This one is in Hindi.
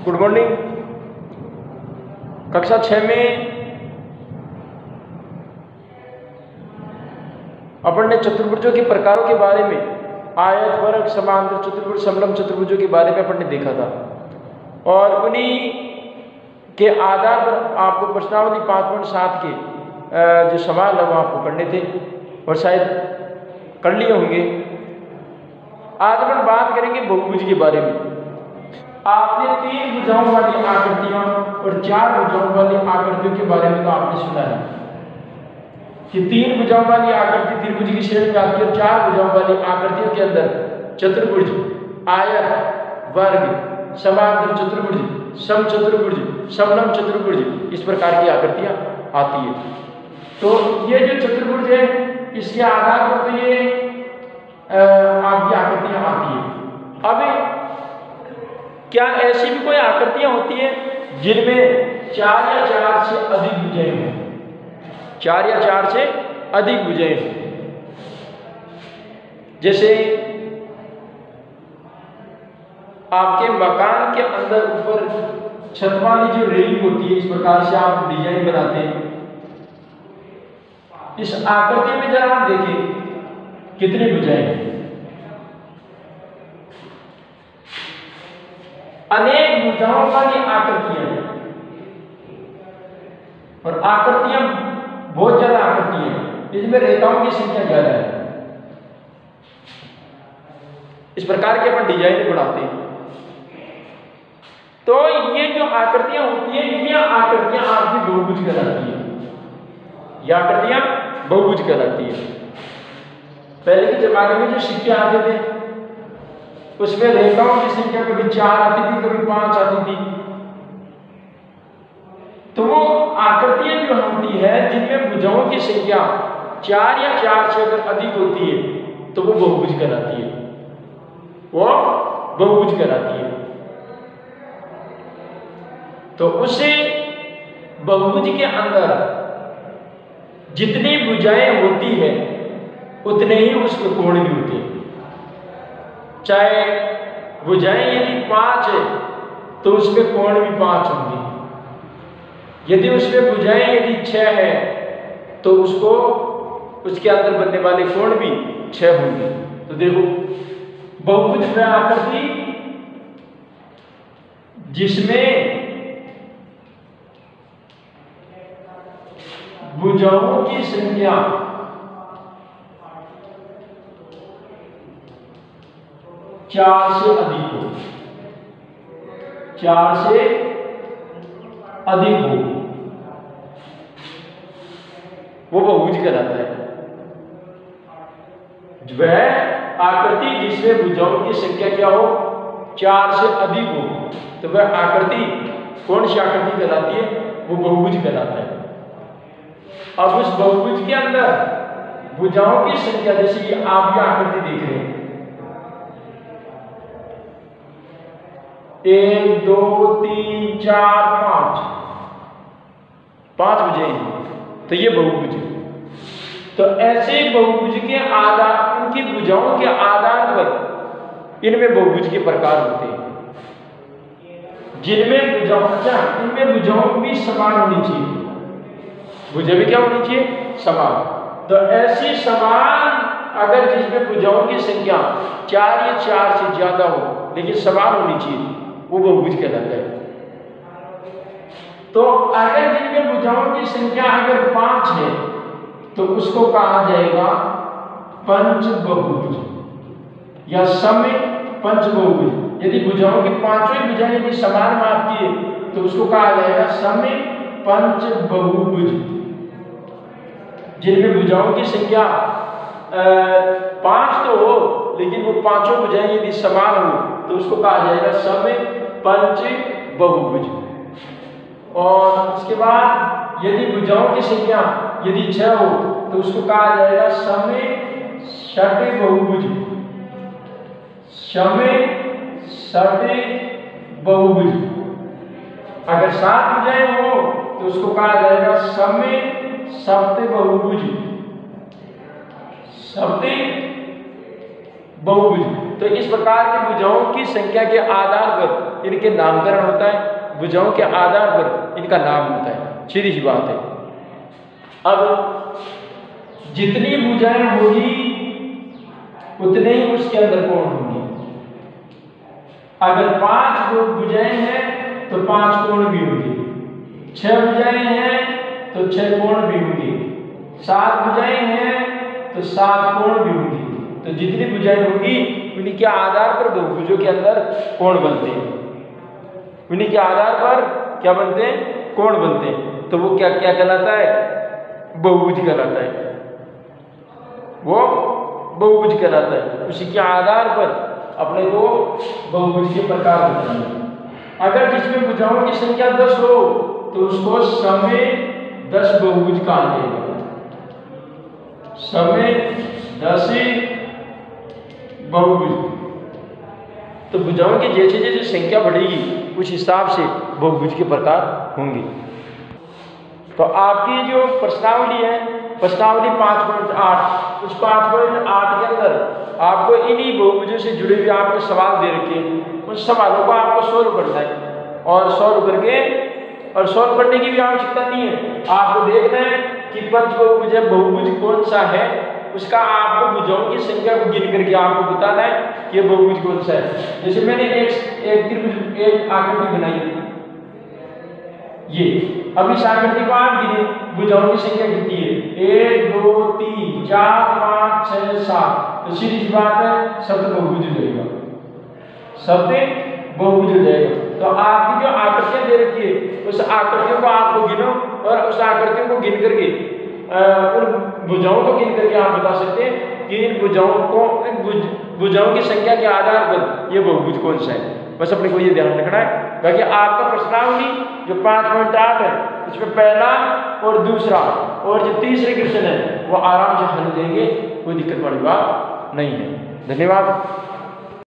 Good morning. कक्षा 6 में अपन ने चतुर्भुजों के प्रकारों के बारे में आयत, वर्ग, समांतर चतुर्भुज, समलंब चतुर्भुजों के बारे में अपन ने देखा था और उन्हीं के आधार पर आपको प्रश्नावली 5.7 के जो सवाल है वो आपको करने थे और शायद कर लिए होंगे। आज अपन बात करेंगे बहुभुज के बारे में। आपने 3 भुजाओं वाली आकृतियां और 4 भुजाओं वाली आकृतियों के बारे में तो आपने सुना है कि 3 भुजाओं वाली आकृति त्रिभुज की श्रेणी में आती है और 4 भुजाओं वाली आकृतियों के अंदर चतुर्भुज, आयत, वर्ग, समांतर चतुर्भुज, समचतुर्भुज, समलंब चतुर्भुज, इस प्रकार की आकृतियां आती है। तो ये जो चतुर्भुज है इसके आधार पर तो ये आपकी आकृतियां आती है। अब क्या ऐसी भी कोई आकृतियां होती है जिनमें 4 या 4 से अधिक भुजाएं हों? 4 या 4 से अधिक भुजाएं हों। जैसे आपके मकान के अंदर ऊपर छत वाली जो रेलिंग होती है, इस प्रकार से आप डिजाइन बनाते हैं। इस आकृति में जरा आप देखें कितनी भुजाएं हैं। अनेक भुजाओं वाली आकृतियां हैं और आकृतियां बहुत ज्यादा आकृतियां हैं, इसमें रेखाओं की संख्या ज्यादा है। इस प्रकार के अपन डिजाइन बनाते हैं। तो ये जो आकृतियां होती हैं ये आकृतियां आपकी बहुभुज कहलाती है। ये आकृतियां बहुभुज कहलाती है। पहले के जमाने में जो सिक्के आते थे उसमें रेखाओं की संख्या कभी 4 आती थी, कभी 5 आती थी। तो वो आकृतियां जो होती है जिनमें भुजाओं की संख्या 4 या 4 से अगर अधिक होती है तो वो बहुभुज कहलाती है। वो बहुभुज कहलाती है। तो उसे बहुभुज के अंदर जितनी भुजाएं होती है उतने ही उसमें कोण भी होते हैं। चाहे भुजाएं यदि 5 है तो उसमें कोण भी 5 होंगे। यदि उसमें भुजाएं यदि 6 है तो उसको उसके अंदर बनने वाले कोण भी 6 होंगे। तो देखो बहुभुज में आकृति जिसमें भुजाओं की संख्या 4 से अधिक हो, 4 से अधिक हो, वो बहुभुज कहलाता है। वह आकृति जिसमें भुजाओं की संख्या क्या हो, 4 से अधिक हो, तो वह आकृति कौन सी आकृति कहलाती है? वो बहुभुज कहलाता है। अब उस बहुभुज के अंदर भुजाओं की संख्या, जैसे कि आप ये आकृति देख रहे हैं, 1 2 3 4 5 भुजाएं, तो ये बहुभुज है। तो ऐसे बहुभुज के आधार, उनकी भुजाओं के आधार पर इनमें बहुभुज के प्रकार होते हैं। जिनमें भुजाओं, इनमें भुजाओं भी समान होनी चाहिए। भुजा भी क्या होनी चाहिए? समान। तो ऐसी समान अगर जिसमें भुजाओं की संख्या 4 या 4 से ज्यादा हो लेकिन समान होनी चाहिए, वो बहुभुज कहलाता है। तो अगर जिनमें भुजाओं की संख्या अगर 5 है तो उसको कहा जाएगा पंचबहुभुज या समपंचबहुभुज। यदि भुजाओं की 5 भुजाएं यदि समान माप की है तो उसको कहा जाएगा समपंचबहुभुज। जिनमें भुजाओं की संख्या 5 तो हो लेकिन वो 5 भुजाएं यदि समान हो तो उसको कहा जाएगा समपंचबहुभुज। और उसके बाद यदि भुजाओं की संख्या यदि 6 हो तो उसको कहा जाएगा समषट्बहुभुज। समषट्बहुभुज। अगर 7 भुजाएं हो तो उसको कहा जाएगा समसप्तबहुभुज। सप्तबहुभुज। तो इस प्रकार की भुजाओं की संख्या के आधार पर इनके नामकरण होता है, भुजाओं के आधार पर इनका नाम होता है, सीधी सी बात है। अब जितनी भुजाएं होगी उतने ही उसके अंदर कोण होंगे। अगर 5 भुजाएं हैं तो 5 कोण भी होंगे, 6 भुजाएं हैं तो 6 कोण भी होंगे, 7 भुजाएं हैं तो 7 कोण भी होंगे। तो जितनी भुजाएं होंगी उन्हीं के आधार पर बहुभुजों के अंदर कोण बनते हैं, उन्हीं के आधार पर क्या बनते हैं, कोण बनते हैं। तो वो क्या क्या कहलाता है, बहुभुज कहलाता है, वो बहुभुज कहलाता है। उसी के आधार पर अपने को बहुभुज के प्रकार बताएंगे। अगर जिसमें भुजाओं की संख्या 10 हो तो उसको समय 10 बहुभुज कहा जाएगा, समय 10 बहुभुज। तो भुजाओं की जैसे जैसे संख्या बढ़ेगी उस हिसाब से बहुभुज के प्रकार होंगे। तो आपकी जो प्रश्नावली है, प्रश्नावली 5.8, उस 5.8 के अंदर आपको इन्हीं बहुभुजों से जुड़े हुए आपको सवाल दे रखे हैं, उन सवालों को आपको सोल्व करना है। और सोल्व करने की भी आवश्यकता नहीं है, आपको देखना है कि पंचबहुभुज बहुभुज कौन सा है, उसका आपको भुजाओं की संख्या को गिन करके आपको बताना है कि बहुभुज कौन सा है। जैसे मैंने एक त्रिभुज एक आकृति बनाई, ये अब इस आकृति को आप गिने, भुजाओं की संख्या कितनी है, 1 2 3 4 5 6 7। तो सीधी सी बात है, सप्त बहुभुज हो जाएगा, सप्त बहुभुज हो जाएगा। तो आपकी जो आकृतियां दे रखी है उस आकृतियों को आपको गिनो और उस आकृतियों को गिन करके उन भुजाओं को गिन करके आप बता सकते हैं कि इन भुजाओं की संख्या के आधार पर ये बहुभुज कौन सा है। बस अपने को ये ध्यान रखना है। बाकी आपका प्रश्नावली जो 5.8 है इसमें पहला और दूसरा और जो तीसरे क्वेश्चन है वो आराम से हल देंगे, कोई दिक्कत वाली बात नहीं है। धन्यवाद।